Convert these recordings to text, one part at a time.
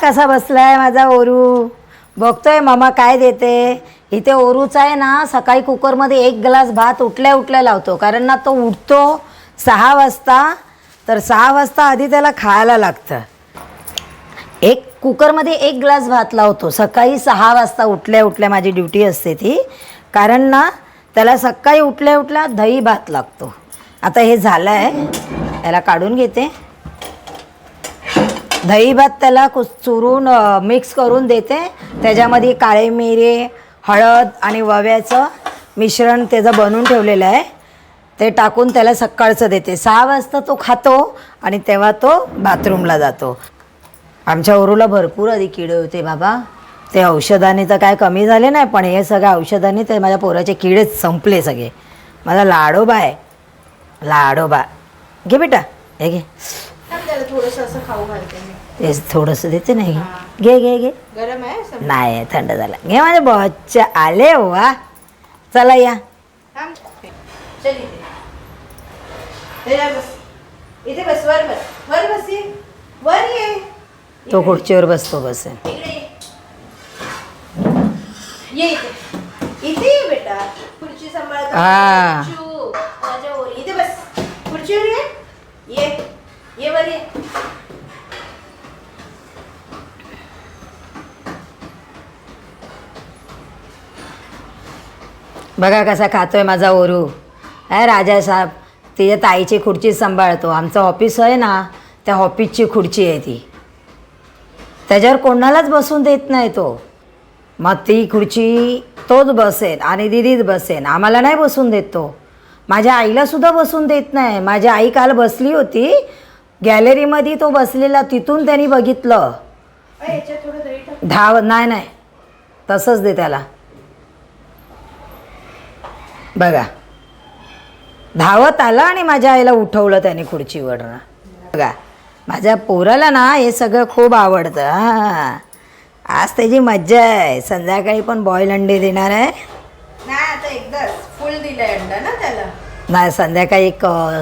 कसा बसलाय माझा ओरू, बघतोय मामा काय देते. इथे ओरूचा आहे ना, सकाळी कुकरमध्ये 1 ग्लास भात उठल्या उठल्या लावतो, कारण ना तो उठतो 6 वाजता, तर 6 वाजता आधी त्याला खायला लागतं. कुकरमध्ये 1 ग्लास भात लावतो सकाळी 6 वाजता उठल्या उठल्या, माझी ड्युटी असते ती, कारण ना त्याला सकाळी उठल्या उठल्या दही भात लागतो. आता हे झालं आहे, याला काढून घेते. दही भात त्याला चुरून मिक्स करून देते. त्याच्यामध्ये काळे मिरे, हळद आणि वव्याचं मिश्रण त्याचं बनवून ठेवलेलं आहे, ते टाकून त्याला सकाळचं देते. 6 वाजता तो खातो आणि तेव्हा तो बाथरूमला जातो. आमच्या ओरूला भरपूर आधी किडे होते बाबा, ते औषधाने तर काय कमी झाले नाही, पण हे सगळ्या औषधाने ते माझ्या पोराचे किडेच संपले सगळे. माझा लाडोबा आहे, लाडोबा. घे बेटा, हे घे. थोडंसं असं खाऊ घालते मी. तेच थोडंसं देते नाही. घे घे घे. गरम आहे नाही थंड झाला. घे माझे बच्चा आले. वा चला या. चल इथे बस, वर बस, वर बस, वर ये. तो खुर्चीवर बसतो बस. ये इथे ये बेटा, खुर्ची सांभाळतो. हा. माझ्या वर इथे बस, खुर्चीवर ये, ये वर ये. बघा कसा खातोय माझा ओरू. आहे राजा साहेब, तिच्या ताईची खुर्ची सांभाळतो. आमचं ऑफिस आहे ना, त्या ऑफिसची खुर्ची आहे ती, त्याच्यावर कोणालाच बसून देत नाही तो. मग ती खुर्ची तोच बसेन आणि दीदीच बसेन, आम्हाला नाही बसून देत तो. माझ्या आईलासुद्धा बसून देत नाही. माझी आई काल बसली होती गॅलरीमध्ये, तो बसलेला, तिथून त्यांनी बघितलं. नाही नाही तसंच दे त्याला. बघा धावत आला आणि माझ्या आईला उठवलं त्याने खुर्चीवरनं. बघा माझ्या पोराला ना हे सगळं खूप आवडतं. हां, आज त्याची मज्जा आहे. संध्याकाळी पण बॉईल अंडे देणार आहे. नाही आता एकदाच फुल दिलाय अंडा ना त्याला. नाही संध्याकाळी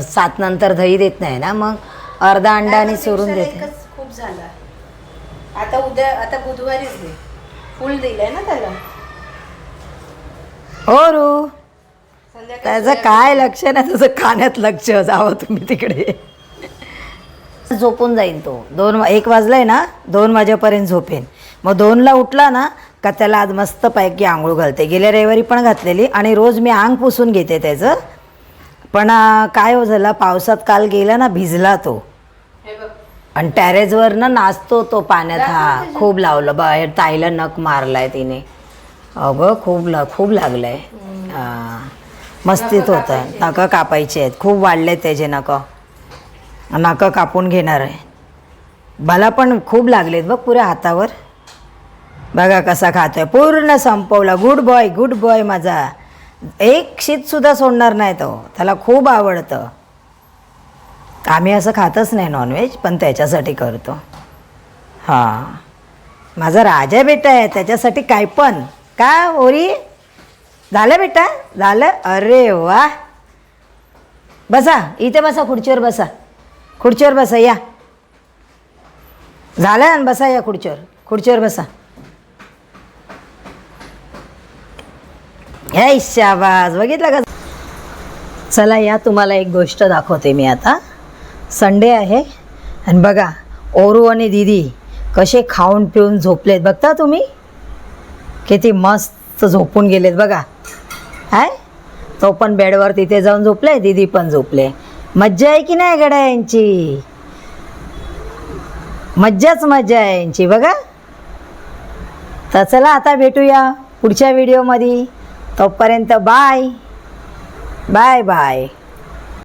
7 नंतर दही देत नाही ना, मग अर्धा अंडा आणि सोडून देते. खूप झाला. आता उद्या, आता बुधवारीच दे. फुल दिलाय ना त्याला. हो रू, त्याचं काय लक्ष नाही, तुझं खाण्यात लक्ष. जावं तुम्ही तिकडे. झोपून जाईन तो. 1 वाजलाय ना, 2 वाजेपर्यंत झोपेन. मग 2ला उठला ना का त्याला आज मस्तपैकी आंघोळ घालते. गेल्या रविवारी पण घातलेली आणि रोज मी अंग पुसून घेते त्याचं. पण काय हो झालं, पावसात काल गेला ना, भिजला तो आणि टॅरेसवर ना नाचतो तो पाण्यात. हा खूप लावलं बाहेर, ताईला नख मारलाय तिने. अगं खूप लागलंय. हां मस्तीत होतं. नखं कापायचे आहेत, खूप वाढले त्याचे नखं. नखं कापून घेणार आहे. मला पण खूप लागलेत बघ पुऱ्या हातावर. बघा कसा खातोय, पूर्ण संपवला. गुड बॉय माझा. एक शीतसुद्धा सोडणार नाही तो, त्याला खूप आवडतं. आम्ही असं खातच नाही नॉनव्हेज, पण त्याच्यासाठी करतो. हां माझा राजा बेटा आहे, त्याच्यासाठी काय पण. का ओरी झालं बेटा, झालं. अरे वा, बसा इथे, बसा खुर्चीवर, बसा खुर्चीवर बसा. या झालं ना, बसा या खुर्चीवर बसा. हे शाबास, बघितलं का. चला या, तुम्हाला एक गोष्ट दाखवते मी आता. संडे आहे आणि बघा ओरू आणि दीदी कसे खाऊन पिऊन झोपलेत. बघता तुम्ही, किती मस्त झोपून गेलेत बघा. हाय, तो पण बेडवर तिथे जाऊन झोपले, दीदी पण झोपले. मज्जा आहे की नाही गड्या यांची, मज्जाच मज्जा आहे यांची बघा. तर चला आता भेटूया पुढच्या व्हिडिओमध्ये. तोपर्यंत बाय बाय बाय.